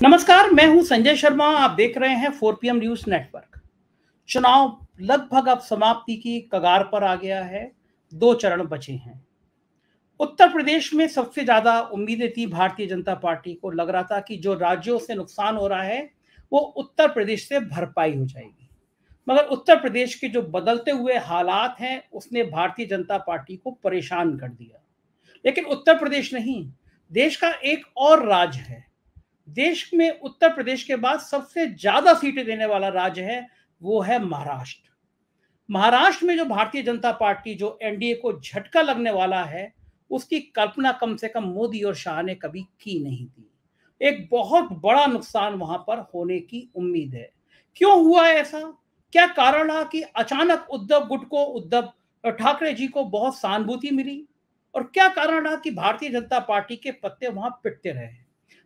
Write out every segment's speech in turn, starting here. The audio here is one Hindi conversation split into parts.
नमस्कार, मैं हूं संजय शर्मा। आप देख रहे हैं 4PM न्यूज नेटवर्क। चुनाव लगभग अब समाप्ति की कगार पर आ गया है। 2 चरण बचे हैं। उत्तर प्रदेश में सबसे ज्यादा उम्मीदें थी भारतीय जनता पार्टी को। लग रहा था कि जो राज्यों से नुकसान हो रहा है वो उत्तर प्रदेश से भरपाई हो जाएगी, मगर उत्तर प्रदेश के जो बदलते हुए हालात हैं उसने भारतीय जनता पार्टी को परेशान कर दिया। लेकिन उत्तर प्रदेश नहीं, देश का एक और राज्य है। देश में उत्तर प्रदेश के बाद सबसे ज्यादा सीटें देने वाला राज्य है, वो है महाराष्ट्र। महाराष्ट्र में जो भारतीय जनता पार्टी, जो एनडीए को झटका लगने वाला है, उसकी कल्पना कम से कम मोदी और शाह ने कभी की नहीं थी। एक बहुत बड़ा नुकसान वहां पर होने की उम्मीद है। क्यों हुआ ऐसा? क्या कारण रहा कि अचानक उद्धव ठाकरे जी को बहुत सहानुभूति मिली? और क्या कारण रहा कि भारतीय जनता पार्टी के पत्ते वहां पिटते रहे?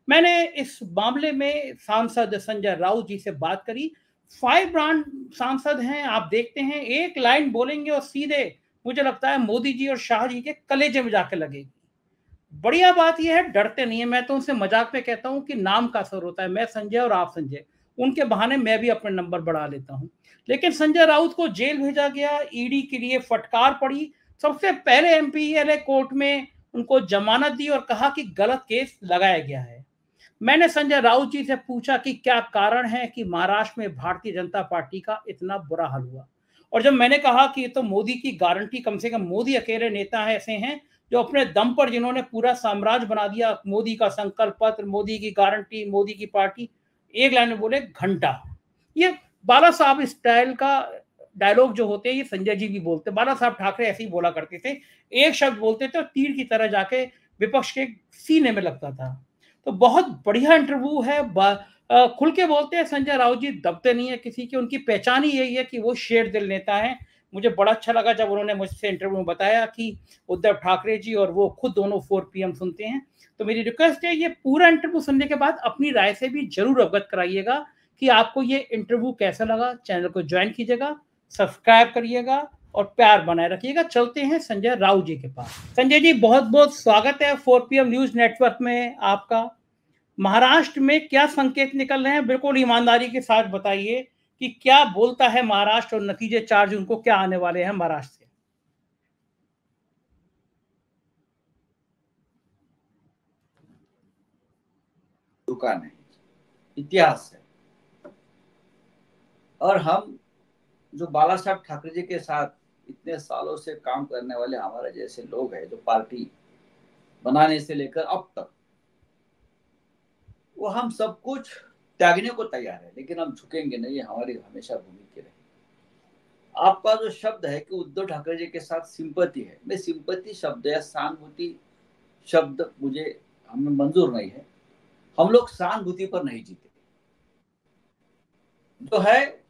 मैंने इस मामले में सांसद संजय राउत जी से बात करी। 5 ब्रांड सांसद हैं। आप देखते हैं, एक लाइन बोलेंगे और सीधे मुझे लगता है मोदी जी और शाह जी के कलेजे में जाके लगेगी। बढ़िया बात यह है, डरते नहीं है। मैं तो उनसे मजाक में कहता हूं कि नाम का असर होता है। मैं संजय और आप संजय, उनके बहाने मैं भी अपने नंबर बढ़ा लेता हूं। लेकिन संजय राउत को जेल भेजा गया, ईडी के लिए फटकार पड़ी। सबसे पहले एमपीएलए कोर्ट में उनको जमानत दी और कहा कि गलत केस लगाया गया है। मैंने संजय राउत जी से पूछा कि क्या कारण है कि महाराष्ट्र में भारतीय जनता पार्टी का इतना बुरा हाल हुआ। और जब मैंने कहा कि ये तो मोदी की गारंटी, कम से कम मोदी अकेले नेता है ऐसे हैं जो अपने दम पर, जिन्होंने पूरा साम्राज्य बना दिया, मोदी का संकल्प पत्र, मोदी की गारंटी, मोदी की पार्टी, एक लाइन में बोले घंटा। ये बाला साहब स्टाइल का डायलॉग जो होते हैं ये संजय जी भी बोलते। बाला साहब ठाकरे ऐसे ही बोला करते थे, एक शब्द बोलते थे और तीर की तरह जाके विपक्ष के सीने में लगता था। तो बहुत बढ़िया इंटरव्यू है। खुल के बोलते हैं संजय राउत जी, दबते नहीं है किसी की। उनकी पहचान ही यही है कि वो शेर दिल नेता है। मुझे बड़ा अच्छा लगा जब उन्होंने मुझसे इंटरव्यू में बताया कि उद्धव ठाकरे जी और वो खुद दोनों 4PM सुनते हैं। तो मेरी रिक्वेस्ट है, ये पूरा इंटरव्यू सुनने के बाद अपनी राय से भी जरूर अवगत कराइएगा कि आपको ये इंटरव्यू कैसा लगा। चैनल को ज्वाइन कीजिएगा, सब्सक्राइब करिएगा और प्यार बनाए रखिएगा। चलते हैं संजय राउत जी के पास। संजय जी, बहुत बहुत स्वागत है 4PM न्यूज नेटवर्क में आपका। महाराष्ट्र में क्या संकेत निकल रहे हैं, बिल्कुल ईमानदारी के साथ बताइए कि क्या बोलता है महाराष्ट्र और नतीजे 4 जून को क्या आने वाले हैं महाराष्ट्र से? दुकान है, इतिहास है। और हम जो बाला साहब ठाकरे जी के साथ इतने सालों से काम करने वाले हमारे जैसे लोग हैं, जो पार्टी बनाने से लेकर अब तक, वो हम सब कुछ त्यागने को तैयार है, लेकिन हम झुकेंगे नहीं। ये हमारी हमेशा भूमिका रही। आपका जो शब्द है कि उद्धव ठाकरे जी के साथ सिंपैथी है, मैं सिंपैथी शब्द या सहानुभूति शब्द मुझे हमें मंजूर नहीं है। हम लोग सहानुभूति पर नहीं जीते। जो है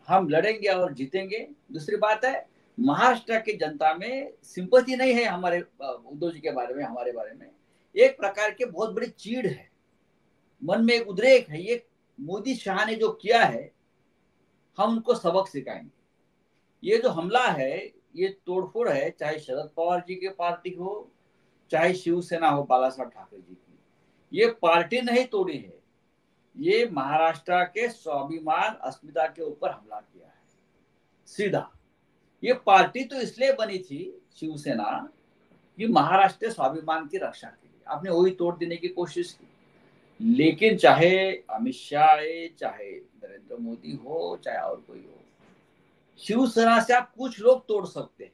हम लड़ेंगे और जीतेंगे। दूसरी बात है, महाराष्ट्र की जनता में सिंपैथी नहीं है हमारे उद्धव जी के बारे में, हमारे बारे में। एक प्रकार के बहुत बड़ी चीड़ है, मन में एक उद्रेक है। ये मोदी शाह ने जो किया है, हम उनको सबक सिखाएंगे। ये जो हमला है, ये तोड़फोड़ है, चाहे शरद पवार जी की पार्टी हो, चाहे शिवसेना हो बाला साहब ठाकरे जी की। ये पार्टी नहीं तोड़ी है, ये महाराष्ट्र के स्वाभिमान अस्मिता के ऊपर हमला किया है सीधा। ये पार्टी तो इसलिए बनी थी शिवसेना कि महाराष्ट्र स्वाभिमान की रक्षा के लिए। आपने वही तोड़ देने की कोशिश की। लेकिन चाहे अमित शाह आए, चाहे नरेंद्र मोदी हो, चाहे और कोई हो, शिवसेना से आप कुछ लोग तोड़ सकते हैं,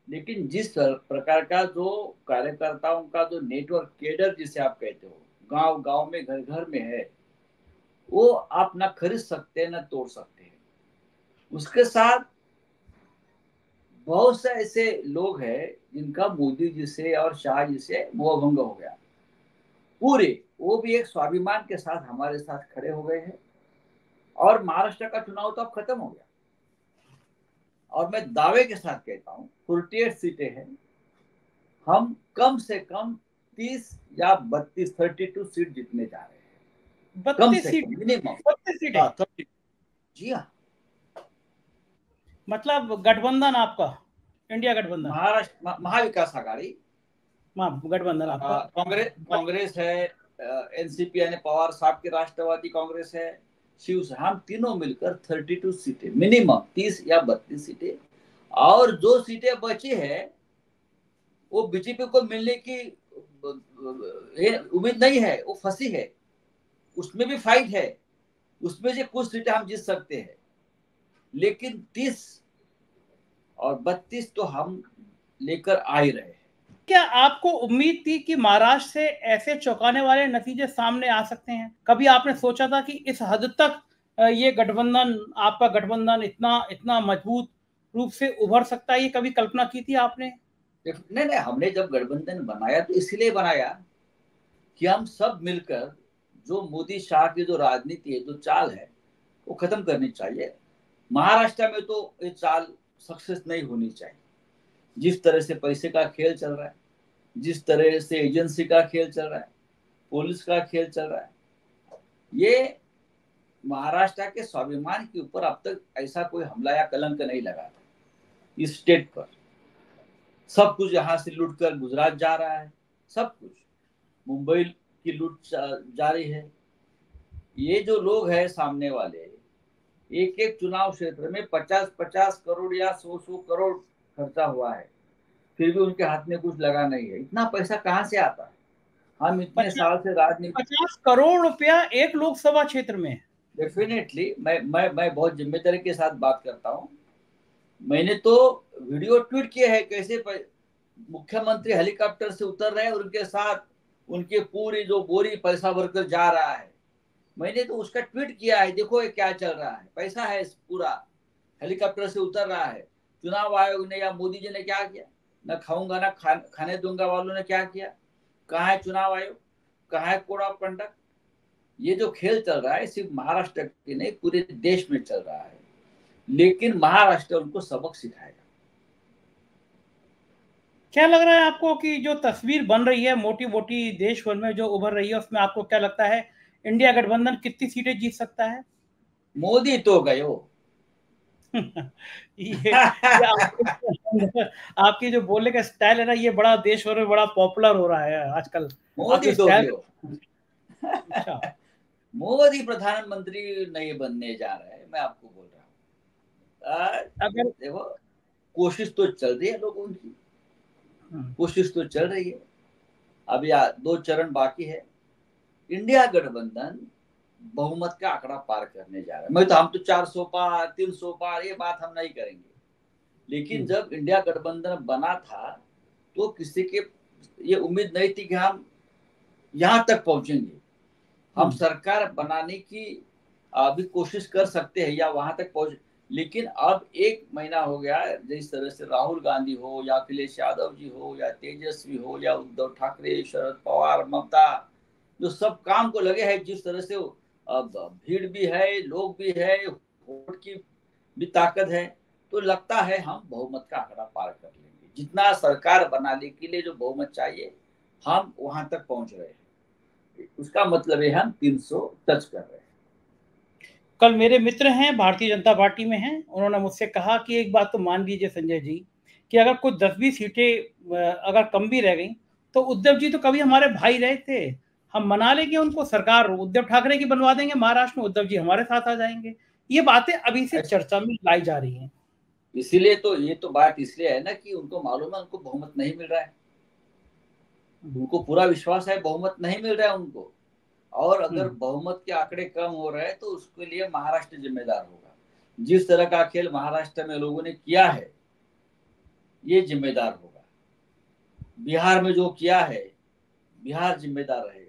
लेकिन जिस प्रकार का जो कार्यकर्ताओं का जो नेटवर्क, केडर जिसे आप कहते हो, गांव गांव में, घर घर में है, वो आप ना खरीद सकते हैं ना तोड़ सकते हैं। उसके साथ बहुत से ऐसे लोग हैं जिनका मोदी जी से और शाह जी से मोहभंग हो गया पूरे। वो भी एक स्वाभिमान के साथ हमारे साथ खड़े हो गए हैं। और महाराष्ट्र का चुनाव तो अब खत्म हो गया, और मैं दावे के साथ कहता हूँ 48 सीटें हैं। हम कम से कम 30 या 32 सीट जीतने जा रहे हैं, कम से कम, मिनिमम 32 सीटें। जी हाँ, मतलब गठबंधन आपका, इंडिया गठबंधन, महाराष्ट्र महाविकास आघाड़ी, गठबंधन आपका, कांग्रेस है, एनसीपी यानी पवार साहब की राष्ट्रवादी कांग्रेस है, शिवसेना, हम तीनों मिलकर 32 सीटें, मिनिमम 30 या 32 सीटें, और जो सीटें बची है वो बीजेपी को मिलने की उम्मीद नहीं है, वो फंसी है, उसमें भी फाइट है, उसमें से कुछ सीटें हम जीत सकते हैं, लेकिन 30 और 32 तो हम लेकर आ ही रहे हैं। क्या आपको उम्मीद थी कि महाराष्ट्र से ऐसे चौंकाने वाले नतीजे सामने आ सकते हैं? कभी आपने सोचा था कि इस हद तक ये गठबंधन, आपका गठबंधन इतना इतना मजबूत रूप से उभर सकता है? ये कभी कल्पना की थी आपने? नहीं नहीं, हमने जब गठबंधन बनाया तो इसलिए बनाया कि हम सब मिलकर जो मोदी शाह की जो राजनीति है, जो चाल है, वो खत्म करनी चाहिए। महाराष्ट्र में तो ये चाल सक्सेस नहीं होनी चाहिए। जिस तरह से पैसे का खेल चल रहा है, जिस तरह से एजेंसी का खेल चल रहा है, पुलिस का खेल चल रहा है, ये महाराष्ट्र के स्वाभिमान के ऊपर अब तक ऐसा कोई हमला या कलंक नहीं लगा था। इस स्टेट पर सब कुछ यहाँ से लूट कर गुजरात जा रहा है, सब कुछ मुंबई की लूट जारी है। ये जो लोग हैं सामने वाले, एक एक चुनाव क्षेत्र में 50-50 करोड़ या 100-100 करोड़ खर्चा हुआ है, फिर भी उनके हाथ में कुछ लगा नहीं है। इतना पैसा कहाँ से आता है? हम इतने साल से राजनीति, 50 करोड़ रुपया एक लोकसभा क्षेत्र में। डेफिनेटली मैं बहुत जिम्मेदारी के साथ बात करता हूँ। मैंने तो वीडियो ट्वीट किए हैं, कैसे मुख्यमंत्री हेलीकॉप्टर से उतर रहे हैं और उनके साथ उनकी पूरी जो बोरी पैसा भरकर जा रहा है। मैंने तो उसका ट्वीट किया है, देखो ये क्या चल रहा है, पैसा है पूरा, हेलीकॉप्टर से उतर रहा है। चुनाव आयोग ने या मोदी जी ने क्या किया? न खाऊंगा न खाने दूंगा वालों ने क्या किया? कहाँ है चुनाव आयोग? कहाँ है कोड ऑफ कंडक्ट? ये जो खेल चल रहा है सिर्फ महाराष्ट्र के नहीं, पूरे देश में चल रहा है, लेकिन महाराष्ट्र उनको सबक सिखाएगा। क्या लग रहा है आपको कि जो तस्वीर बन रही है मोटी मोटी देश भर में जो उभर रही है, उसमें आपको क्या लगता है इंडिया गठबंधन कितनी सीटें जीत सकता है? मोदी तो गए हो। ये आपकी जो बोलने का स्टाइल है ना, ये बड़ा देश भर में बड़ा पॉपुलर हो रहा है आजकल। मोदी आपके तो गए स्टाइल। हो। अच्छा। मोदी प्रधानमंत्री नहीं बनने जा रहे हैं, मैं आपको बोल रहा हूँ। अगर देखो, कोशिश तो चल रही है लोगों की, कोशिश तो चल रही है। अभी 2 चरण बाकी है। इंडिया गठबंधन बहुमत का आंकड़ा पार करने जा रहा है। मैं तो, हम तो 400 पार 300 पार ये बात हम नहीं करेंगे, लेकिन जब इंडिया गठबंधन बना था तो किसी के ये उम्मीद नहीं थी कि हम यहाँ तक पहुंचेंगे। हम सरकार बनाने की अभी कोशिश कर सकते हैं या वहां तक पहुंच, लेकिन अब 1 महीना हो गया, जिस तरह से राहुल गांधी हो या अखिलेश यादव जी हो या तेजस्वी हो या उद्धव ठाकरे, शरद पवार, ममता, जो सब काम को लगे हैं, जिस तरह से अब भीड़ भी है, लोग भी है, वोट की भी ताकत है, तो लगता है हम बहुमत का आंकड़ा पार कर लेंगे। जितना सरकार बनाने के लिए जो बहुमत चाहिए, हम वहां तक पहुंच रहे हैं। उसका मतलब है हम 300 टच कर रहे हैं। कल मेरे मित्र हैं, भारतीय जनता पार्टी में हैं, उन्होंने मुझसे कहा कि एक बात तो मान लीजिए संजय जी, कि अगर कुछ 10-20 सीटें अगर कम भी रह गई तो उद्धव जी तो कभी हमारे भाई रहे थे, हम मना लेंगे उनको, सरकार उद्धव ठाकरे की बनवा देंगे महाराष्ट्र में, उद्धव जी हमारे साथ आ जाएंगे। ये बातें अभी से चर्चा में लाई जा रही हैं। इसीलिए तो ये तो बात इसलिए है ना कि उनको मालूम है उनको बहुमत नहीं मिल रहा है, उनको पूरा विश्वास है बहुमत नहीं मिल रहा है उनको। और अगर बहुमत के आंकड़े कम हो रहे हैं तो उसके लिए महाराष्ट्र जिम्मेदार होगा। जिस तरह का खेल महाराष्ट्र में लोगों ने किया है, ये जिम्मेदार होगा। बिहार में जो किया है, बिहार जिम्मेदार रहेगा।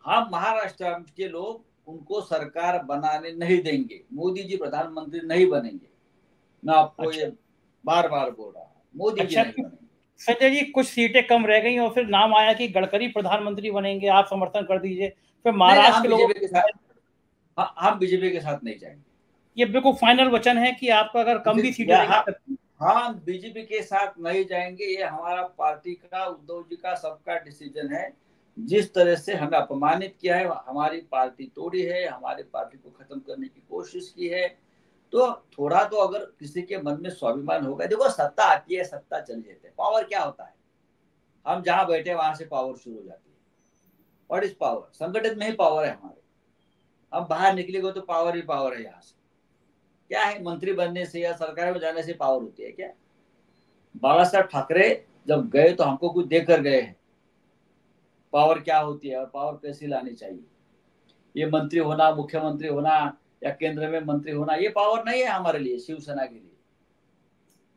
हम महाराष्ट्र के लोग उनको सरकार बनाने नहीं देंगे, मोदी जी प्रधानमंत्री नहीं बनेंगे। मैं आपको ये बार बार बोल रहा हूँ, मोदी जी नहीं बनेंगे। संजय जी, कुछ सीटें कम रह गई और फिर नाम आया कि गडकरी प्रधानमंत्री बनेंगे, आप समर्थन कर दीजिए, फिर महाराष्ट्र के लोगों के साथ, हम बीजेपी के साथ नहीं जाएंगे। ये बिल्कुल फाइनल वचन है कि आपका अगर कम भी सीटें रहेंगी, हम बीजेपी के साथ नहीं जाएंगे। ये हमारा पार्टी का, उद्धव जी का, सबका डिसीजन है। जिस तरह से हमें अपमानित किया है, हमारी पार्टी तोड़ी है, हमारी पार्टी को खत्म करने की कोशिश की है, तो थोड़ा तो अगर किसी के मन में स्वाभिमान होगा। देखो, सत्ता आती है, सत्ता चली जाती है। पावर क्या होता है? हम जहां बैठे वहां से पावर शुरू हो जाती है। What is power? संगठन में ही पावर है हमारे। अब बाहर निकलेगा तो पावर ही पावर है। यहाँ से क्या है, मंत्री बनने से या सरकार में जाने से पावर होती है क्या? बाला साहब ठाकरे जब गए तो हमको कुछ देकर गए हैं पावर क्या होती है और पावर कैसी लानी चाहिए। ये मंत्री होना, मुख्यमंत्री होना या केंद्र में मंत्री होना, ये पावर नहीं है हमारे लिए, शिवसेना के लिए।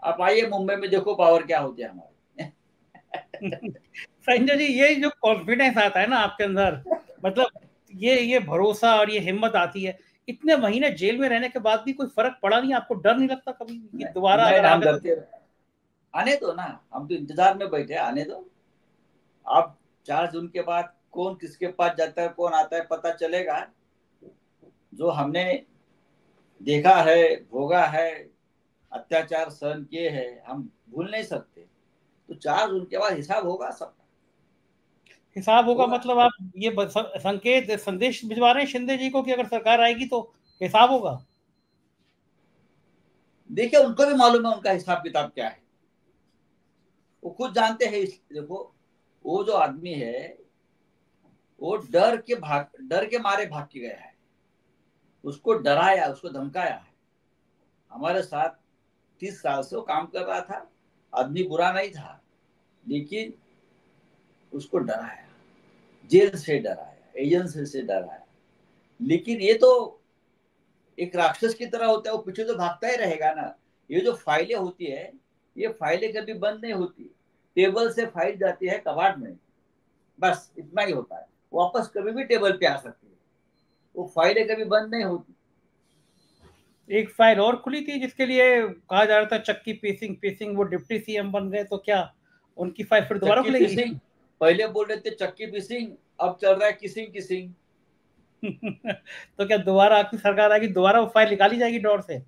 आप आइए मुंबई में, देखो पावर क्या होती है हमारे। संजय जी, ये जो कॉन्फिडेंस आता है ना आपके अंदर, मतलब ये भरोसा और ये हिम्मत आती है, इतने महीने जेल में रहने के बाद भी कोई फर्क पड़ा नहीं? आपको डर नहीं लगता कभी कि दोबारा नहीं, अगर हम आ गए डरते तो? आने दो ना, हम तो इंतजार में बैठे, आने दो। अब 4 जून के बाद कौन किसके पास जाता है, कौन आता है, पता चलेगा। जो हमने देखा है, भोगा है, अत्याचार सहन किए हैं, हम भूल नहीं सकते। तो 4 जून के बाद हिसाब होगा सबका। हिसाब होगा होगा। मतलब आप ये संकेत संदेश भिजवा रहे हैं शिंदे जी को कि अगर सरकार आएगी तो हिसाब होगा? देखिए, उनको भी मालूम है उनका हिसाब किताब क्या है, वो खुद जानते हैं। देखो, वो जो आदमी है वो डर के मारे भाग के गया है। उसको डराया, उसको धमकाया है। हमारे साथ 30 साल से वो काम कर रहा था, आदमी बुरा नहीं था, लेकिन उसको डराया, जेल से डराया, एजेंसी से डराया। लेकिन ये तो एक राक्षस की तरह होता है, वो पीछे तो भागता ही रहेगा ना। ये जो फाइलें होती है, ये फाइलें कभी बंद नहीं होती। टेबल से फाइल जाती है कबाड़ में, बस इतना ही होता है। वापस कभी भी टेबल पे आ सकती है, वो फाइलें कभी बंद नहीं होती। एक फाइल और खुली थी जिसके लिए कहा जा रहा था चक्की पीसिंग पीसिंग, वो डिप्टी सीएम बन गए तो क्या उनकी फाइल फिर दोबारा चक्की खुलेगी? पीसिंग, पहले बोल रहे थे चक्की पीसिंग, अब चल रहा है किसिंग किसिंग। तो क्या दोबारा आपकी सरकार आएगी, दोबारा वो फाइल निकाली जाएगी डोर से?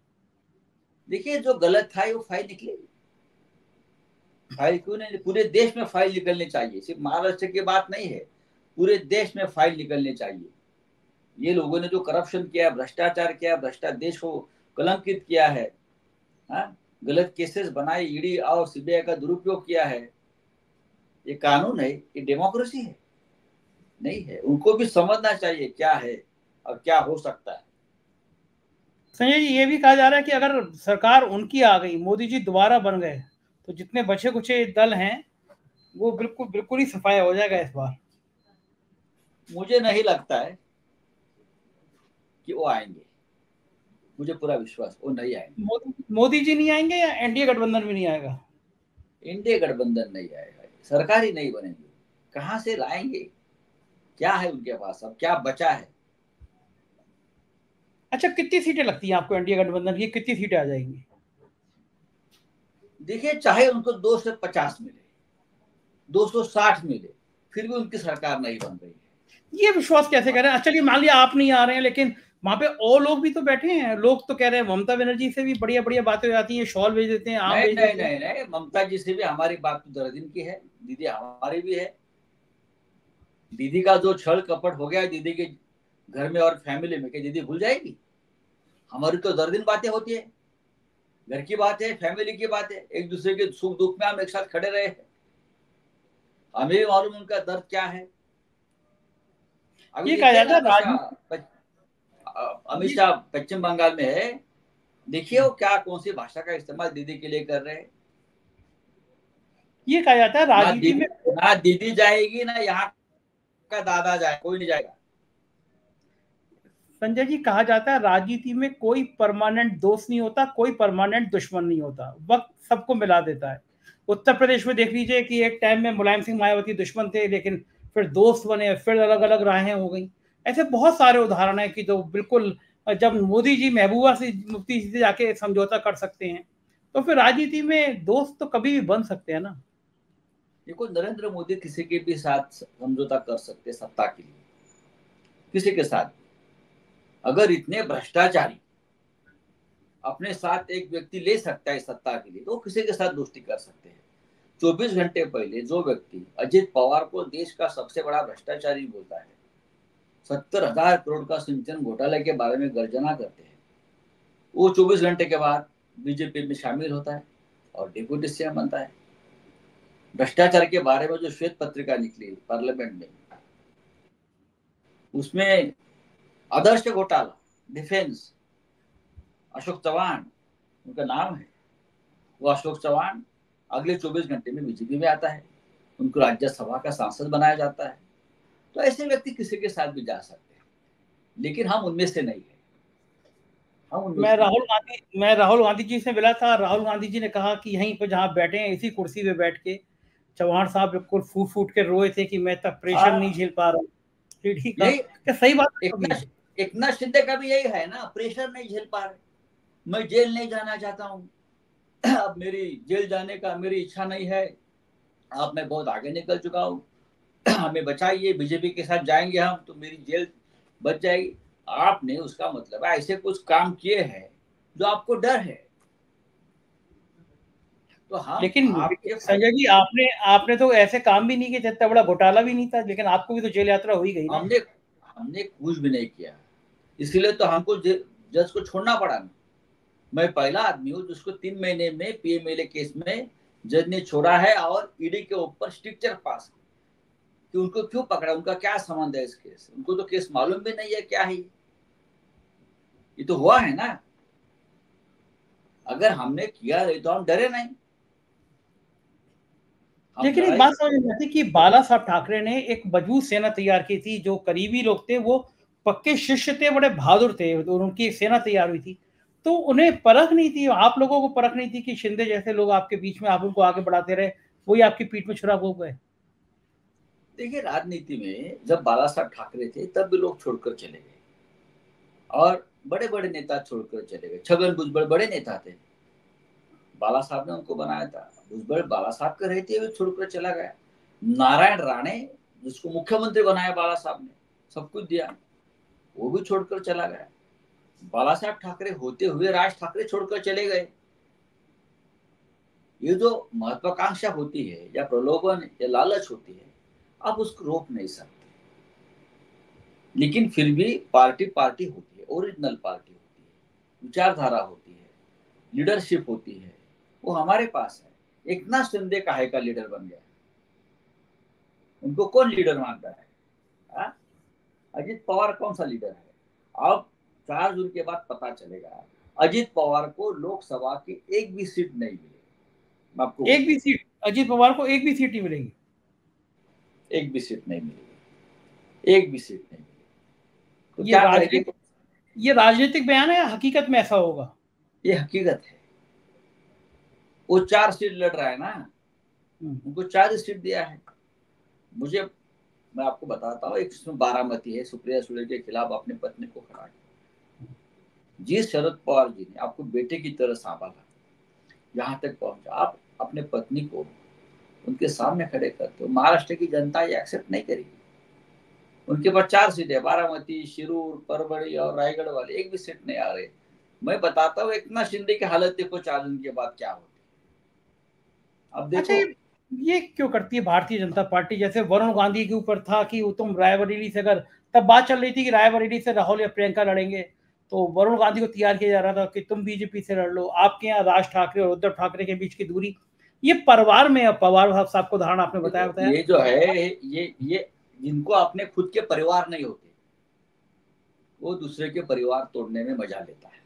देखिए, जो गलत था वो फाइल निकलेगी। फाइल क्यों नहीं, पूरे देश में फाइल निकलनी चाहिए, सिर्फ महाराष्ट्र की बात नहीं है, पूरे देश में फाइल निकलनी चाहिए। ये लोगों ने जो करप्शन किया, भ्रष्टाचार किया, देश को कलंकित किया है, हाँ? गलत केसेस बनाए, ईडी और सीबीआई का दुरुपयोग किया है। ये कानून है, ये डेमोक्रेसी है? नहीं है। उनको भी समझना चाहिए क्या है और क्या हो सकता है। संजय जी, ये भी कहा जा रहा है कि अगर सरकार उनकी आ गई, मोदी जी दोबारा बन गए, तो जितने बचे कुचे दल हैं वो बिल्कुल बिल्कुल ही सफाया हो जाएगा इस बार। मुझे नहीं लगता है कि वो आएंगे, मुझे पूरा विश्वास वो नहीं आएंगे। मोदी जी नहीं आएंगे या एनडीए गठबंधन भी नहीं आएगा? इंडिया गठबंधन नहीं आएगा, सरकार ही नहीं बनेगी। कहां से लाएंगे? क्या है उनके पास, अब क्या बचा है? अच्छा, कितनी सीटें लगती हैं आपको एनडीए गठबंधन की, कितनी सीटें आ जाएंगी? देखिए, चाहे उनको 250 मिले, 260 मिले, फिर भी उनकी सरकार नहीं बन रही है। ये विश्वास कैसे करें? चलिए मान लिया आप नहीं आ रहे हैं, लेकिन वहां पे और लोग भी तो बैठे हैं। लोग तो कह रहे हैं ममता बनर्जी से भी बढ़िया बढ़िया बातें हो जाती हैं, शॉल भेज देते हैं, आम नहीं भेज नहीं देते हैं। नहीं नहीं, ममता जी से भी हमारी बात तो 10 दिन की है, दीदी हमारी भी है। दीदी का जो छल कपट हो गया दीदी के घर में और फैमिली में, क्या दीदी भूल जाएगी? हमारी तो 10 दिन बातें होती है, घर की बात है, फैमिली की बात है, एक दूसरे के सुख दुख में हम एक साथ खड़े रहे हैं। हमें भी मालूम उनका दर्द क्या है। अभी ये कहा देखिए जाता ना, है राजनीति, अमित शाह पश्चिम बंगाल में है, देखिए वो क्या कौन सी भाषा का इस्तेमाल दीदी के लिए कर रहे हैं। ये कहा जाता है ना राजनीति दीदी में, ना दीदी जाएगी, ना यहाँ का दादा जाए, कोई नहीं जाएगा। संजय जी कहा जाता है राजनीति में कोई परमानेंट दोस्त नहीं होता, कोई परमानेंट दुश्मन नहीं होता, वक्त सबको मिला देता है। उत्तर प्रदेश में देख लीजिए कि एक टाइम में मुलायम सिंह मायावती दुश्मन थे, लेकिन फिर दोस्त बने, फिर अलग अलग राहें हो गई। ऐसे बहुत सारे उदाहरण हैं कि जो बिल्कुल, जब मोदी जी महबूबा से मुफ्ती से जाके समझौता कर सकते हैं, तो फिर राजनीति में दोस्त तो कभी भी बन सकते हैं ना। देखो, नरेंद्र मोदी किसी के भी साथ समझौता कर सकते सत्ता के लिए, किसी के साथ। अगर इतने भ्रष्टाचारी अपने साथ एक व्यक्ति ले सकता है सत्ता के लिए, तो किसी के साथ दोस्ती कर सकते हैं। 24 घंटे पहले जो व्यक्ति अजित पवार को देश का सबसे बड़ा भ्रष्टाचारी बोलता है, 70,000 करोड़ का सिंचन घोटाले के बारे में गर्जना करते हैं, वो 24 घंटे के बाद बीजेपी में शामिल होता है और डिप्टी सीएम बनता है। भ्रष्टाचार के बारे में जो श्वेत पत्रिका निकली पार्लियामेंट में, उसमें आदर्श घोटाला, डिफेंस, अशोक चव्हाण उनका नाम है। वो अशोक चव्हाण अगले 24 घंटे में बीजेपी में आता है, उनको राज्यसभा का सांसद बनाया जाता है। तो ऐसे व्यक्ति किसी के साथ भी जा सकते हैं, लेकिन हम उनमें से नहीं है। मैं राहुल गांधी जी से मिला था। राहुल गांधी जी ने कहा कि यहीं पर जहां बैठे हैं इसी कुर्सी पे बैठ के चौहान साहब बिल्कुल फूट फूट के रोए थे कि मैं तक प्रेशर नहीं झेल पा रहा हूँ। ठीक है, क्या सही बात है? एकनाथ शिंदे का भी यही है ना, प्रेशर नहीं झेल पा रहे, मैं जेल नहीं जाना चाहता हूँ, अब मेरी जेल जाने का मेरी इच्छा नहीं है, अब मैं बहुत आगे निकल चुका हूँ, हमें बचाइए, बीजेपी के साथ जाएंगे हम तो मेरी जेल बच जाएगी। आपने उसका मतलब है ऐसे कुछ काम किए हैं जो आपको डर है। तो हम लेकिन संजय जी आपने तो ऐसे काम भी नहीं किए, इतना बड़ा घोटाला भी नहीं था, लेकिन आपको भी तो जेल यात्रा हुई गई ना। हमने कुछ भी नहीं किया, इसलिए तो हमको जज को छोड़ना पड़ा। मैं पहला आदमी हूँ जिसको 3 महीने में पीएमएलए केस में जज ने छोड़ा है और ईडी के ऊपर स्ट्रिक्चर पास कि उनको क्यों पकड़ा, उनका क्या संबंध है इस केस से। उनको तो केस मालूम भी नहीं है क्या है, ये तो हुआ है ना। अगर हमने किया रही तो हम डरे नहीं। लेकिन एक बात समझ में आती कि बाला साहब ठाकरे ने एक मजबूत सेना तैयार की थी, जो करीबी लोग थे वो पक्के शिष्य थे, बड़े बहादुर थे, और उनकी एक सेना तैयार हुई थी। तो उन्हें परख नहीं थी, आप लोगों को परख नहीं थी कि शिंदे जैसे लोग आपके बीच में आप उनको आगे बढ़ाते रहे, वही आपकी पीठ में छुरा भोग गए। देखिए, राजनीति में जब बाला साहब ठाकरे थे तब भी लोग छोड़कर चले गए और बड़े बड़े नेता छोड़कर चले गए। छगन भुजबल बड़े नेता थे, बाला साहब ने उनको बनाया था। भुजबल बाला साहब के रहते हुए छोड़कर चला गया। नारायण राणे जिसको मुख्यमंत्री बनाया बाला साहब ने, सब कुछ दिया, वो भी छोड़कर चला गया। बाला साहब ठाकरे होते हुए राज ठाकरे छोड़कर चले गए। ये जो महत्वाकांक्षा होती है या प्रलोभन या लालच होती है, आप उसको रोक नहीं सकते। लेकिन फिर भी पार्टी पार्टी होती है, ओरिजिनल पार्टी होती है, विचारधारा होती है, लीडरशिप होती है, वो हमारे पास है। एकनाथ शिंदे काहे का लीडर बन गया, उनको कौन लीडर मानता है? अजित पवार कौन सा लीडर है? अब 4 जून के बाद पता चलेगा। अजित पवार को लोकसभा की एक भी सीट नहीं मिलेगी। आपको एक भी सीट, अजित पवार को एक भी सीट नहीं मिलेगी? एक भी सीट नहीं मिलेगी, एक भी सीट नहीं मिलेगी। तो क्या करेंगे? ये राजनीतिक बयान है या हकीकत में ऐसा होगा? ये हकीकत है। वो 4 सीट लड़ रहा है ना, उनको 4 सीट दिया है। मैं आपको बताता हूँ, एक बारामती है, सुप्रिया सुले के खिलाफ अपने पत्नी को खड़ा किया। जिस शरद पवार जी ने आपको बेटे की तरह संभाला, यहाँ तक पहुंचा, आप अपने पत्नी को उनके सामने खड़े करते हो, महाराष्ट्र की जनता ये एक्सेप्ट नहीं करेगी। उनके पास 4 सीट है, बारामती, शिरूर, परभणी और रायगढ़ वाले, एक भी सीट नहीं आ रहे। मैं बताता हूँ एकनाथ शिंदे की हालत देखो 4 दिन के बाद क्या होती। अब देखो, अच्छा, ये क्यों करती है भारतीय जनता पार्टी? जैसे वरुण गांधी के ऊपर था कि तुम रायबरेली से, अगर तब बात चल रही थी कि रायबरेली से राहुल या प्रियंका लड़ेंगे, तो वरुण गांधी को तैयार किया जा रहा था कि तुम बीजेपी से लड़ लो। आपके यहाँ राज ठाकरे और उद्धव ठाकरे के बीच की दूरी, ये परिवार में, पवार साहब को धारणा आपने बताया ये जो है, ये जिनको अपने खुद के परिवार नहीं होते, वो दूसरे के परिवार तोड़ने में मजा लेता है।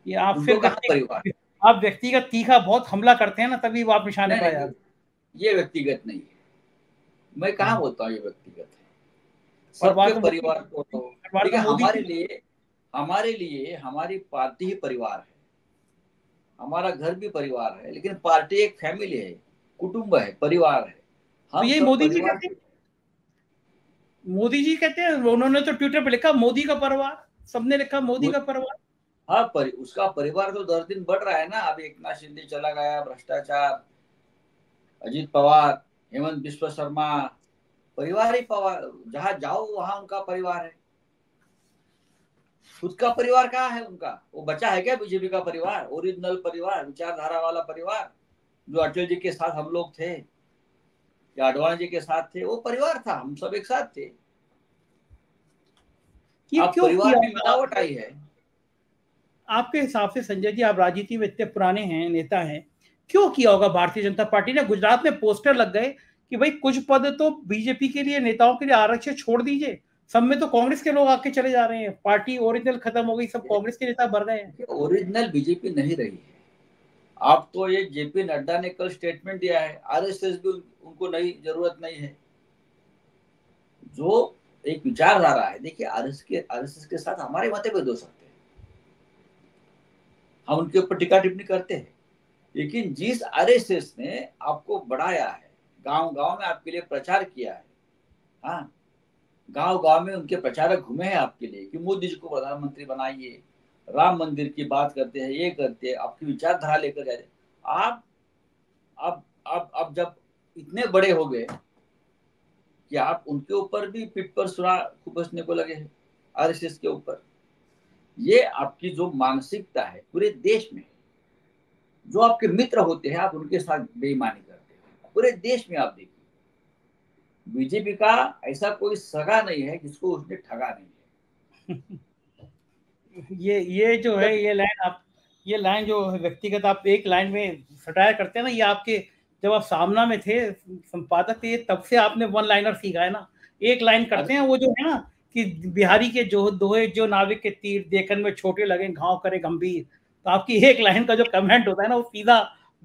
ये आप फिर परिवार, आप व्यक्तिगत तीखा बहुत हमला करते हैं ना, तभी वो आप निशाने पर आए। ये व्यक्तिगत नहीं है, मैं कहाँ बोलता हूँ ये व्यक्तिगत है, सबके परिवार को। देखिए, हमारे लिए हमारी पार्टी ही परिवार है, हमारा घर भी परिवार है, लेकिन पार्टी एक फैमिली है, कुटुंब है, परिवार है। हम तो ये मोदी जी कहते हैं, उन्होंने तो ट्विटर पे लिखा मोदी का परिवार, सबने लिखा मोदी का परिवार। हाँ, उसका परिवार तो 10 दिन बढ़ रहा है ना। अभी एकनाथ शिंदे चला गया, भ्रष्टाचार, अजित पवार, हेमंत बिश्व शर्मा, परिवार ही पवार, जहां जाओ वहां उनका परिवार है। खुद का परिवार कहाँ है उनका? वो बचा है क्या बीजेपी का परिवार, ओरिजिनल परिवार, विचारधारा वाला परिवार, जो अटल जी के साथ हम लोग थे या आडवाणी जी के साथ थे, वो परिवार था, हम सब एक साथ थे। ये अब परिवार में मिलावट आई है। आपके हिसाब से संजय जी, आप राजनीति में इतने पुराने हैं, नेता हैं, क्यों किया होगा भारतीय जनता पार्टी ने? गुजरात में पोस्टर लग गए कि भाई कुछ पद तो बीजेपी के लिए, नेताओं के लिए आरक्षित छोड़ दीजिए, सब में तो कांग्रेस के लोग आके चले जा रहे हैं, पार्टी ओरिजिनल खत्म हो गई, सब कांग्रेस के नेता भर गए हैं। ओरिजिनल बीजेपी नहीं रही है। आप तो ये जेपी नड्डा ने कल स्टेटमेंट दिया है, आरएसएस भी उनको नहीं, जरूरत नहीं है। जो एक विचारधारा है, देखिए आरएसएस के साथ हमारे मतभेद हो सकते हैं, हम उनके ऊपर टीका टिप्पणी करते हैं, लेकिन जिस आरएसएस ने आपको बढ़ाया है, गांव गांव में आपके लिए प्रचार किया है, हाँ, गांव गांव में उनके प्रचारक घूमे हैं आपके लिए कि मोदी जी को प्रधानमंत्री बनाइए, राम मंदिर की बात करते हैं, ये करते हैं, आपकी विचारधारा लेकर जा रहे हैं। आप अब जब इतने बड़े हो गए कि आप उनके ऊपर भी पिट पर सुरा खुपसने को लगे हैं, आरएसएस के ऊपर। ये आपकी जो मानसिकता है पूरे देश में, जो आपके मित्र होते हैं आप उनके साथ बेईमानी करते हैं, पूरे देश में आप देखिए बीजेपी का ऐसा कोई सगा नहीं है जिसको उसने ठगा नहीं है। ये जो है, ये लाइन जो व्यक्तिगत आप एक लाइन में सटायर करते हैं ना, ये आपके जब आप सामना में थे संपादक थे तब से आपने वन लाइनर सीखा है ना। एक लाइन करते हैं वो जो है ना कि बिहारी के जो दोहे जो नाविक के तीर देखन में छोटे लगे घाव करे गंभीर, तो आपकी एक लाइन का जो कमेंट होता है ना वो सीधा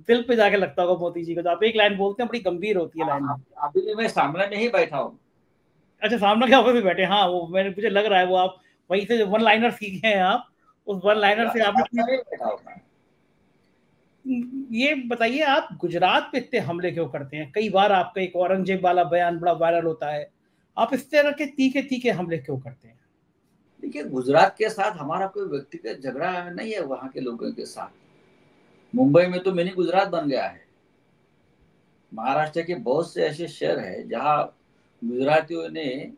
दिल पे जाके लगता होगा मोदी जी को। तो आप एक लाइन बोलते हैं बड़ी गंभीर होती है लाइन। अभी भी मैं सामने में ही बैठा हूँ। अच्छा, सामने के ऑफिस में बैठे, हाँ वो मुझे लग रहा है वो आप वहीं से वन लाइनर सीखे हैं आप, उस वन लाइनर से आपने। ये बताइए आप गुजरात पे इतने हमले क्यों करते हैं? कई बार आपका एक औरंगजेब वाला बयान बड़ा वायरल होता है, आप इस तरह के तीखे तीखे हमले क्यों करते हैं? देखिए गुजरात के साथ हमारा कोई व्यक्तिगत झगड़ा नहीं है, वहां के लोगों के साथ। मुंबई में तो मिनी गुजरात बन गया है। महाराष्ट्र के बहुत से ऐसे शहर है जहां गुजरातियों ने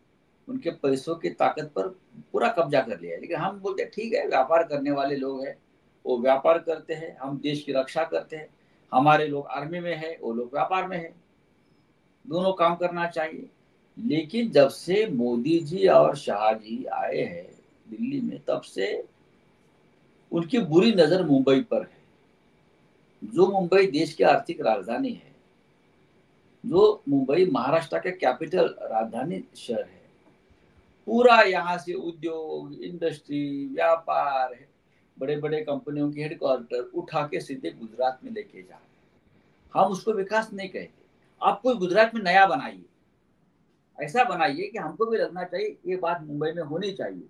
उनके पैसों की ताकत पर पूरा कब्जा कर लिया है। लेकिन हम बोलते हैं ठीक है, व्यापार करने वाले लोग हैं, वो व्यापार करते हैं, हम देश की रक्षा करते हैं। हमारे लोग आर्मी में है, वो लोग व्यापार में है, दोनों काम करना चाहिए। लेकिन जब से मोदी जी और शाह जी आए हैं दिल्ली में, तब से उनकी बुरी नजर मुंबई पर है। जो मुंबई देश की आर्थिक राजधानी है, जो मुंबई महाराष्ट्र का कैपिटल राजधानी शहर है, पूरा यहाँ से उद्योग, इंडस्ट्री, व्यापार, बड़े बड़े कंपनियों की हेडक्वार्टर उठा के सीधे गुजरात में लेके जा रहे हैं। हम उसको विकास नहीं कहते। आप कोई गुजरात में नया बनाइए, ऐसा बनाइए कि हमको भी लगना चाहिए ये बात मुंबई में होनी चाहिए।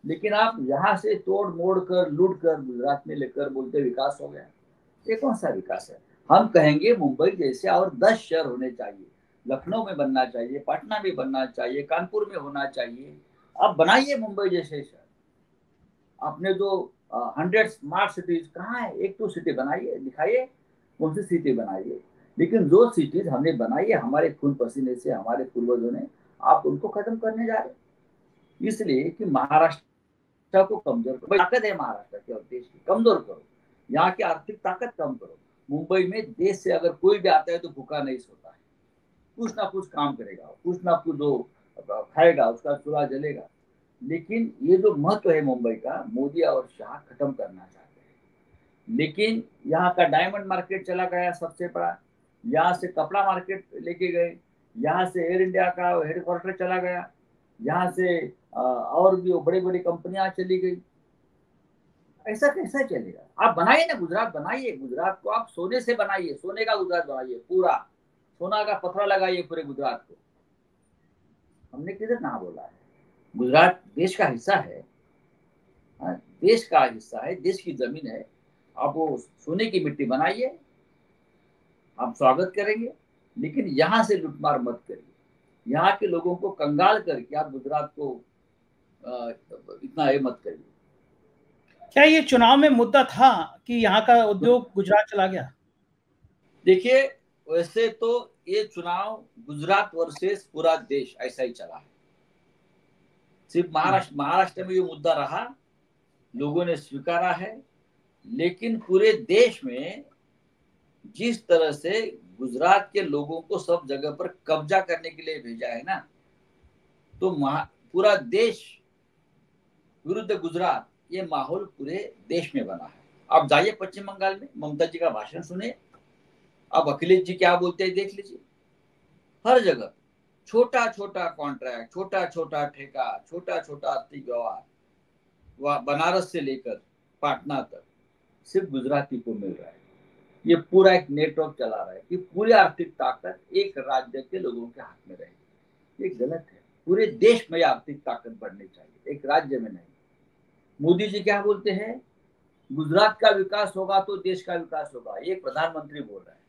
लेकिन आप यहाँ से तोड़ मोड़ कर लूट कर गुजरात में लेकर बोलते विकास हो गया, ये कौन सा विकास है? हम कहेंगे मुंबई जैसे और 10 शहर होने चाहिए, लखनऊ में बनना चाहिए, पटना में बनना चाहिए, कानपुर में होना चाहिए। आप बनाइए मुंबई जैसे शहर। आपने जो 100 स्मार्ट सिटीज कहाँ है, एक तो सिटी बनाइए, दिखाइए कौन सी सिटी बनाइए। लेकिन जो सिटीज हमने बनाई है हमारे खून पसीने से, हमारे पूर्वजों ने, आप उनको खत्म करने जा रहे। इसलिए कि महाराष्ट्र को कमजोर करो, ताकत है महाराष्ट्र के और देश की, कमजोर करो, यहाँ की आर्थिक ताकत कम करो। मुंबई में देश से अगर कोई भी आता है तो भूखा नहीं सोता है, कुछ ना कुछ काम करेगा, कुछ ना कुछ जो खाएगा उसका चूल्हा जलेगा। लेकिन ये जो महत्व है मुंबई का, मोदी और शाह खत्म करना चाहते हैं। लेकिन यहाँ का डायमंड मार्केट चला गया सबसे बड़ा, यहाँ से कपड़ा मार्केट लेके गए, यहाँ से एयर इंडिया का हेडक्वार्टर चला गया, यहाँ से और भी बड़ी बड़ी कंपनियां चली गई। ऐसा कैसा चलेगा? आप बनाइए ना गुजरात, बनाइए गुजरात को, आप सोने से बनाइए, सोने का गुजरात बनाइए, पूरा सोना का पथरा लगाइए पूरे गुजरात को। हमने किधर कहाँ बोला है? गुजरात देश का हिस्सा है, देश का हिस्सा है, देश की जमीन है। आप वो सोने की मिट्टी बनाइए, हम स्वागत करेंगे। लेकिन यहाँ से लुटमार मत करिए, यहाँ के लोगों को कंगाल करके आप गुजरात को इतना ये मत करिए। क्या ये चुनाव में मुद्दा था कि यहाँ का उद्योग गुजरात चला गया? देखिए वैसे तो ये चुनाव गुजरात वर्सेस पूरा देश ऐसा ही चला है। सिर्फ महाराष्ट्र में ये मुद्दा रहा, लोगों ने स्वीकारा है। लेकिन पूरे देश में जिस तरह से गुजरात के लोगों को सब जगह पर कब्जा करने के लिए भेजा है ना, तो पूरा देश विरुद्ध गुजरात, ये माहौल पूरे देश में बना है। आप जाइए पश्चिम बंगाल में, ममता जी का भाषण सुनिए, अब अखिलेश जी क्या बोलते हैं देख लीजिए। हर जगह छोटा छोटा कॉन्ट्रैक्ट, छोटा छोटा ठेका, छोटा छोटा आर्थिक व्यवहार, वह बनारस से लेकर पाटना तक सिर्फ गुजराती को मिल रहा है। ये पूरा एक नेटवर्क चला रहा है कि पूरी आर्थिक ताकत एक राज्य के लोगों के हाथ में रहेगी। ये गलत है। पूरे देश में आर्थिक ताकत बढ़नी चाहिए, एक राज्य में नहीं। मोदी जी क्या बोलते हैं, गुजरात का विकास होगा तो देश का विकास होगा। ये प्रधानमंत्री बोल रहा है।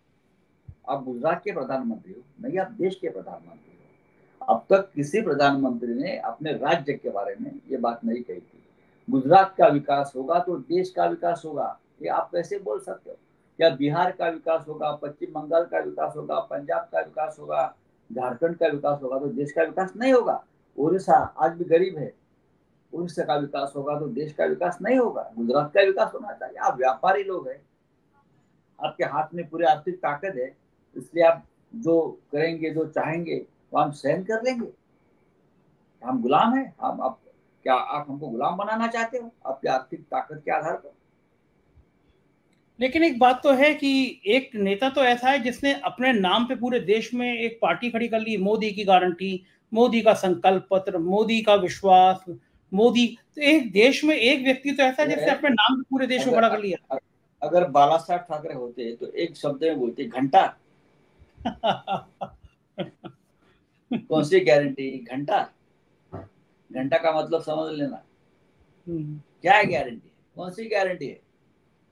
आप गुजरात के प्रधानमंत्री हो, नहीं आप देश के प्रधानमंत्री हो। अब तक किसी प्रधानमंत्री ने अपने राज्य के बारे में ये बात नहीं कही थी। गुजरात का विकास होगा तो देश का विकास होगा, ये आप कैसे बोल सकते हो? क्या बिहार का विकास होगा, पश्चिम बंगाल का विकास होगा, पंजाब का विकास होगा, झारखंड का विकास होगा तो देश का विकास नहीं होगा? उड़ीसा आज भी गरीब है, उड़ीसा का विकास होगा तो देश का विकास नहीं होगा। गुजरात का विकास होना चाहिए। आप व्यापारी लोग हैं, आपके हाथ में पूरी आर्थिक ताकत है, इसलिए आप जो करेंगे, जो चाहेंगे वो हम सहन कर लेंगे। हम गुलाम हैं? हम आप क्या आप हमको गुलाम बनाना चाहते हो आपकी आर्थिक ताकत के आधार पर? लेकिन एक बात तो है कि एक नेता तो ऐसा है जिसने अपने नाम पे पूरे देश में एक पार्टी खड़ी कर ली। मोदी की गारंटी, मोदी का संकल्प पत्र, मोदी का विश्वास, मोदी। तो एक देश में एक व्यक्ति तो ऐसा है जिसने अपने नाम पे पूरे देश को खड़ा कर लिया। अगर बाला साहब ठाकरे होते तो एक शब्द में बोलते घंटा। कौन सी गारंटी? घंटा। घंटा का मतलब समझ लेना। क्या है गारंटी? कौन सी गारंटी है?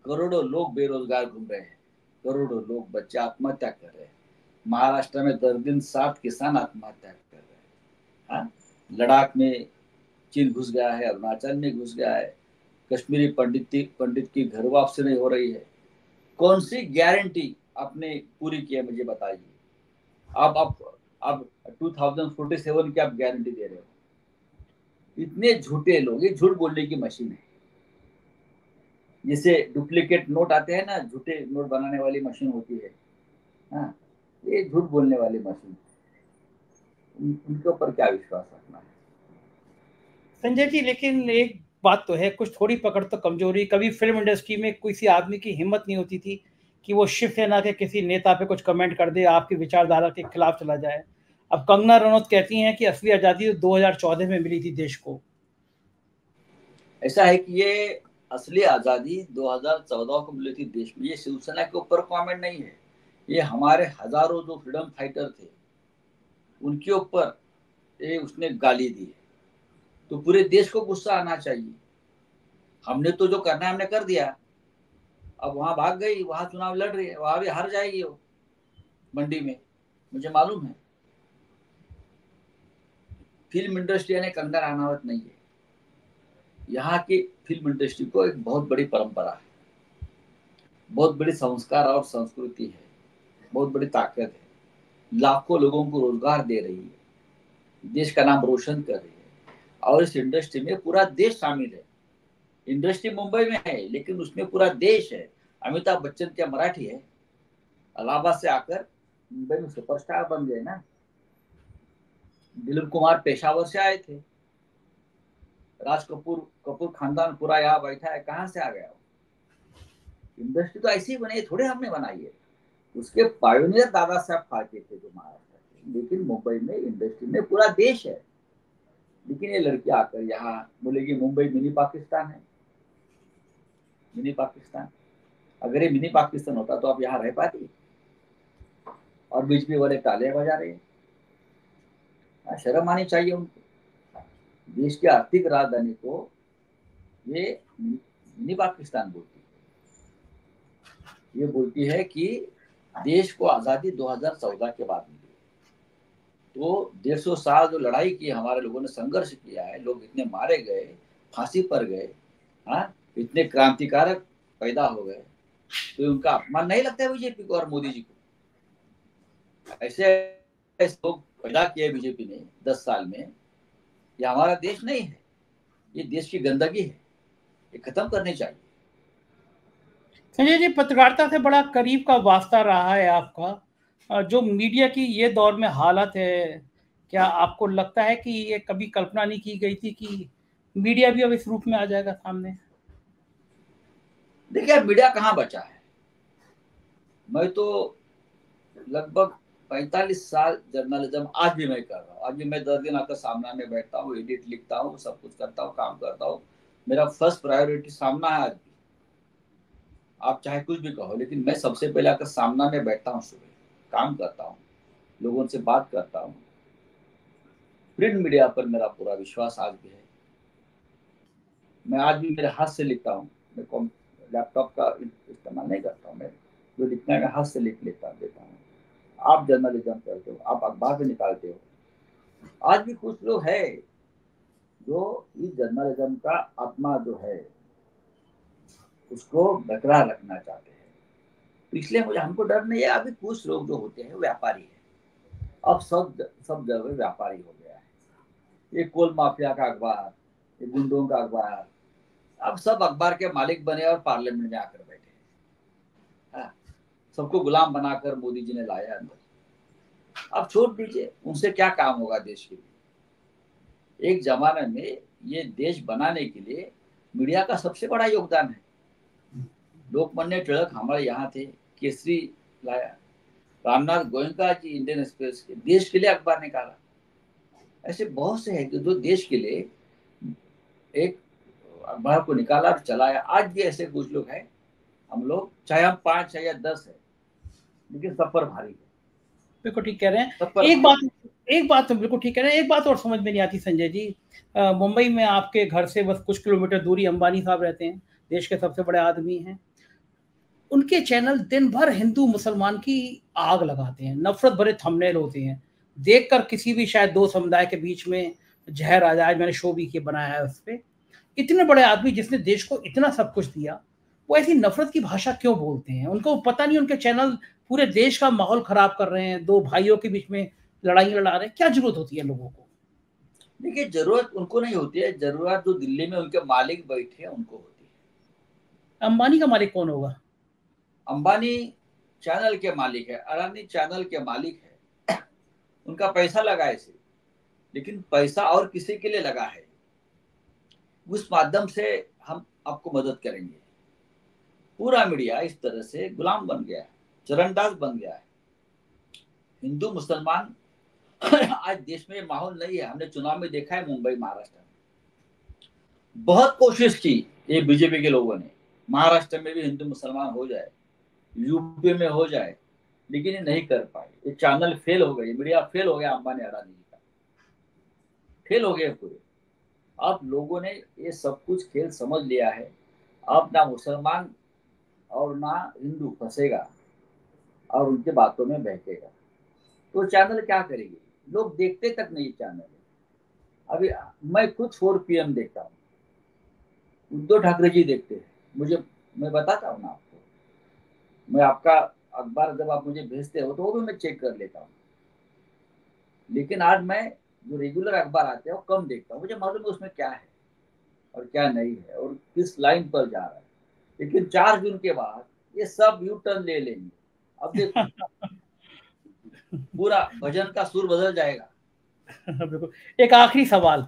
करोड़ों लोग बेरोजगार घूम रहे हैं, करोड़ों लोग बच्चे आत्महत्या कर रहे हैं। महाराष्ट्र में 10 दिन 7 किसान आत्महत्या कर रहे हैं। लद्दाख में चीन घुस गया है, अरुणाचल में घुस गया है, कश्मीरी पंडित की घर वापसी नहीं हो रही है। कौन सी गारंटी आपने पूरी की है मुझे बताइए। अब 2047 की आप गारंटी दे रहे हो। इतने झूठे लोग, ये झूठ बोलने की मशीन है। जैसे डुप्लीकेट नोट आते हैं ना, झूठे नोट बनाने वाली मशीन होती है। हाँ, ये झूठ बोलने वाली मशीन, उनके ऊपर क्या विश्वास रखना है? संजय जी, लेकिन एक बात तो है, कुछ थोड़ी पकड़ तो कमजोरी। कभी फिल्म इंडस्ट्री में किसी आदमी की हिम्मत नहीं होती थी कि वो शिवसेना के किसी नेता पे कुछ कमेंट कर दे, आपकी विचारधारा के खिलाफ चला जाए। अब कंगना रनौत कहती हैं कि असली आजादी 2014 में मिली थी देश को। ऐसा है कि ये असली आजादी 2014 को मिली थी देश में। ये शिवसेना के ऊपर कमेंट नहीं है, ये हमारे हजारों जो फ्रीडम फाइटर थे उनके ऊपर ये उसने गाली दी है। तो पूरे देश को गुस्सा आना चाहिए। हमने तो जो करना है हमने कर दिया। अब वहां भाग गई, वहां चुनाव लड़ रही है, वहां भी हार जाएगी वो मंडी में, मुझे मालूम है। फिल्म इंडस्ट्री यानी कंगना रनावत नहीं है। यहाँ की फिल्म इंडस्ट्री को एक बहुत बड़ी परंपरा है, बहुत बड़ी संस्कार और संस्कृति है, बहुत बड़ी ताकत है। लाखों लोगों को रोजगार दे रही है, देश का नाम रोशन कर रही है। और इस इंडस्ट्री में पूरा देश शामिल है। इंडस्ट्री मुंबई में है लेकिन उसमें पूरा देश है। अमिताभ बच्चन क्या मराठी है? इलाहाबाद से आकर मुंबई में सुपरस्टार बन गए ना। दिलीप कुमार पेशावर से आए थे। राज कपूर खानदान पूरा यहाँ बैठा है, कहाँ से आ गया वो? इंडस्ट्री तो ऐसी ही बनी है, थोड़े हमने बनाई है। उसके पायोनियर दादा साहब फाल्के थे जो महाराष्ट्र के। लेकिन मुंबई में इंडस्ट्री में पूरा देश है। लेकिन ये लड़की आकर यहाँ बोलेगी मुंबई मिनी पाकिस्तान है। मिनी पाकिस्तान, अगर ये मिनी पाकिस्तान होता तो आप यहाँ रह पाती? और बीजेपी वाले तालियां बजा रहे हैं। शर्म आनी चाहिए उनको। देश की आर्थिक राजधानी को ये मिनी पाकिस्तान बोलती है। ये बोलती है कि देश को आजादी 2014 के बाद मिली। तो 150 साल जो लड़ाई की, हमारे लोगों ने संघर्ष किया है, लोग इतने मारे गए, फांसी पर गए, हाँ, इतने क्रांतिकारक पैदा हो गए, तो उनका अपमान नहीं लगता है बीजेपी को और मोदी जी को? ऐसे लोग पैदा किए बीजेपी ने 10 साल में। ये हमारा देश नहीं है, ये देश की गंदगी है, ये खत्म करनी चाहिए। संजय जी, पत्रकारिता से बड़ा करीब का वास्ता रहा है आपका। जो मीडिया की ये दौर में हालत है, क्या आपको लगता है कि ये कभी कल्पना नहीं की गई थी कि मीडिया भी अब इस रूप में आ जाएगा सामने? देखिए मीडिया कहाँ बचा है। मैं तो लगभग 45 साल जर्नलिज्म आज भी मैं कर रहा हूँ। आज भी मैं 10 दिन आकर सामना में बैठता हूँ, एडिट लिखता हूँ, सब कुछ करता हूँ, काम करता हूँ। मेरा फर्स्ट प्रायोरिटी सामना है आज भी। आप चाहे कुछ भी कहो, लेकिन मैं सबसे पहले आकर सामना में बैठता हूँ, सुबह काम करता हूँ, लोगों से बात करता हूँ। प्रिंट मीडिया पर मेरा पूरा विश्वास आज भी है। मैं आज भी मेरे हाथ से लिखता हूँ, मैं लैपटॉप का इस्तेमाल नहीं करता हूँ। मैं जो लिखना है मैं हाथ से लिख देता हूँ। आप जर्नलिज्म करते हो, आप अखबार में निकालते हो। आज भी कुछ लोग है जो इस जर्नलिज्म का आत्मा जो है उसको बरकरार रखना चाहते हैं। तो इसलिए मुझे हमको डर नहीं है। अभी कुछ लोग जो होते हैं व्यापारी है। अब सब जगह व्यापारी हो गया है। ये कोल माफिया का अखबार, ये गुंडों का अखबार, अब सब अखबार के मालिक बने और पार्लियामेंट में आकर बैठे हैं। सबको गुलाम बनाकर मोदी जी ने लाया अंदर। अब छोड़ दीजिए, उनसे क्या काम होगा देश के लिए। एक जमाने में ये देश बनाने के लिए मीडिया का सबसे बड़ा योगदान है। लोकमान्य तिलक हमारे यहाँ थे, केसरी लाया, रामनाथ गोयनका जी इंडियन एक्सप्रेस के देश के लिए अखबार निकाला। ऐसे बहुत से हैं जो देश के लिए एक अखबार को निकाला और चलाया। आज भी ऐसे कुछ लोग हैं। हम लोग चाहे हम 5 है या 10 है, लेकिन सब पर भारी है। बिल्कुल ठीक कह रहे हैं। एक बात तो बिल्कुल ठीक कह रहे हैं। एक बात और समझ में नहीं आती संजय जी, मुंबई में आपके घर से बस कुछ किलोमीटर दूरी अंबानी साहब रहते हैं, देश के सबसे बड़े आदमी हैं। उनके चैनल दिन भर हिंदू मुसलमान की आग लगाते हैं, नफरत भरे थंबनेल होते हैं। देखकर किसी भी शायद दो समुदाय के बीच में जहर आ जाए। मैंने शो भी किया, बनाया है उस पर। इतने बड़े आदमी जिसने देश को इतना सब कुछ दिया, वो ऐसी नफरत की भाषा क्यों बोलते हैं? उनको पता नहीं उनके चैनल पूरे देश का माहौल खराब कर रहे हैं, दो भाइयों के बीच में लड़ाई लड़ा रहे हैं। क्या जरूरत होती है लोगों को? देखिए, जरूरत उनको नहीं होती है, जरूरत जो दिल्ली में उनके मालिक बैठे हैं उनको होती है। अंबानी का मालिक कौन होगा? अंबानी चैनल के मालिक है, अडानी चैनल के मालिक है। उनका पैसा लगा है, लेकिन पैसा और किसी के लिए लगा है। उस माध्यम से हम आपको मदद करेंगे। पूरा मीडिया इस तरह से गुलाम बन गया है, चरणदास बन गया है। हिंदू मुसलमान आज देश में माहौल नहीं है। हमने चुनाव में देखा है, मुंबई महाराष्ट्र में बहुत कोशिश की ये बीजेपी के लोगों ने, महाराष्ट्र में भी हिंदू मुसलमान हो जाए, यूपी में हो जाए, लेकिन ये नहीं कर पाए। ये चैनल फेल हो गए, मीडिया फेल हो गया। अंबानी अडानी जी का फेल हो गए पूरे। अब लोगों ने ये सब कुछ खेल समझ लिया है। अब ना मुसलमान और ना हिंदू फंसेगा और उनके बातों में बहकेगा। तो चैनल क्या करेंगे? लोग देखते तक नहीं चैनल। अभी मैं खुद 4 PM देखता हूँ, उद्धव ठाकरे जी देखते हैं मुझे। मैं बताता हूँ ना आपको, मैं आपका अखबार जब आप मुझे भेजते हो तो वो भी मैं चेक कर लेता हूँ। लेकिन आज मैं जो रेगुलर अखबार आते हैं वो कम देखता हूँ। मुझे मालूम है उसमें क्या है और क्या नहीं है और किस लाइन पर जा रहा है। लेकिन 4 जून के बाद ये सब यू टर्न ले लेंगे। अब देखो पूरा भजन का सुर बदल जाएगा। बिल्कुल। एक आखिरी सवाल,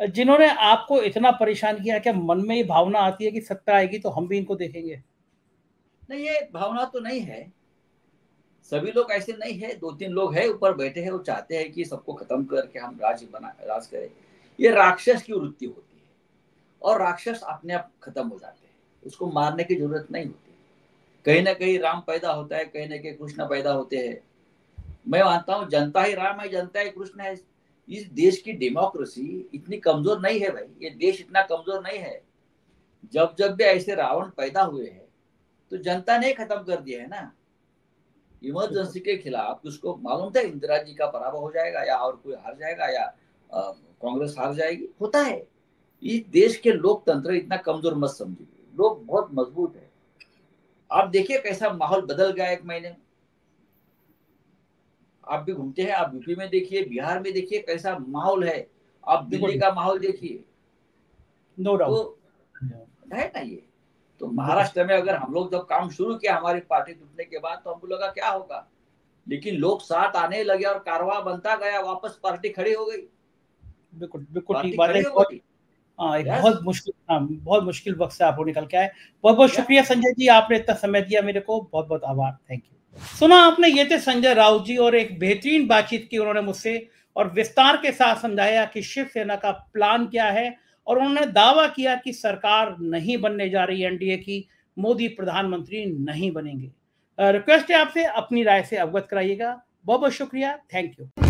जिन्होंने आपको इतना परेशान किया, क्या मन में ये भावना आती है कि सत्ता आएगी तो हम भी इनको देखेंगे? नहीं, ये भावना तो नहीं है। सभी लोग ऐसे नहीं है। 2-3 लोग हैं ऊपर बैठे हैं, वो चाहते हैं कि सबको खत्म करके हम राज करें। ये राक्षस की वृत्ति होती है और राक्षस अपने आप खत्म हो जाते हैं। उसको मारने की जरूरत नहीं होती। कहीं ना कहीं राम पैदा होता है, कहीं ना कहीं कृष्ण पैदा होते हैं। मैं मानता हूँ जनता ही राम है, जनता ही कृष्ण है। इस देश की डेमोक्रेसी इतनी कमजोर नहीं है भाई। ये देश इतना कमजोर नहीं है। जब जब भी ऐसे रावण पैदा हुए हैं तो जनता ने खत्म कर दिया है ना। इमरजेंसी के खिलाफ उसको मालूम था इंदिरा जी का पराभव हो जाएगा या और कोई हार जाएगा या कांग्रेस हार जाएगी। होता है। इस देश के लोकतंत्र इतना कमजोर मत समझिए, लोग बहुत मजबूत है। आप देखिए कैसा माहौल बदल गया 1 महीने में। आप भी घूमते हैं, आप यूपी में देखिए, बिहार में देखिए कैसा माहौल है। आप दिल्ली का माहौल देखिए। नो डाउट तो है ना ये। तो महाराष्ट्र में अगर हम लोग जब काम शुरू किया हमारी पार्टी टूटने के बाद, तो हमको लगा क्या होगा, लेकिन लोग साथ आने लगे और कारवा बनता गया। वापस पार्टी खड़ी हो गई। बिल्कुल बिल्कुल ठीक बात है। एक बहुत मुश्किल वक्त से आप लोग निकल के आए। बहुत बहुत शुक्रिया संजय जी, आपने इतना समय दिया मेरे को। बहुत बहुत आभार। Thank you. सुना आपने, ये थे संजय राउत जी, और एक बेहतरीन बातचीत की उन्होंने मुझसे और विस्तार के साथ समझाया कि शिवसेना का प्लान क्या है, और उन्होंने दावा किया कि सरकार नहीं बनने जा रही एनडीए की, मोदी प्रधानमंत्री नहीं बनेंगे। रिक्वेस्ट है आपसे, अपनी राय से अवगत कराइएगा। बहुत बहुत शुक्रिया, थैंक यू।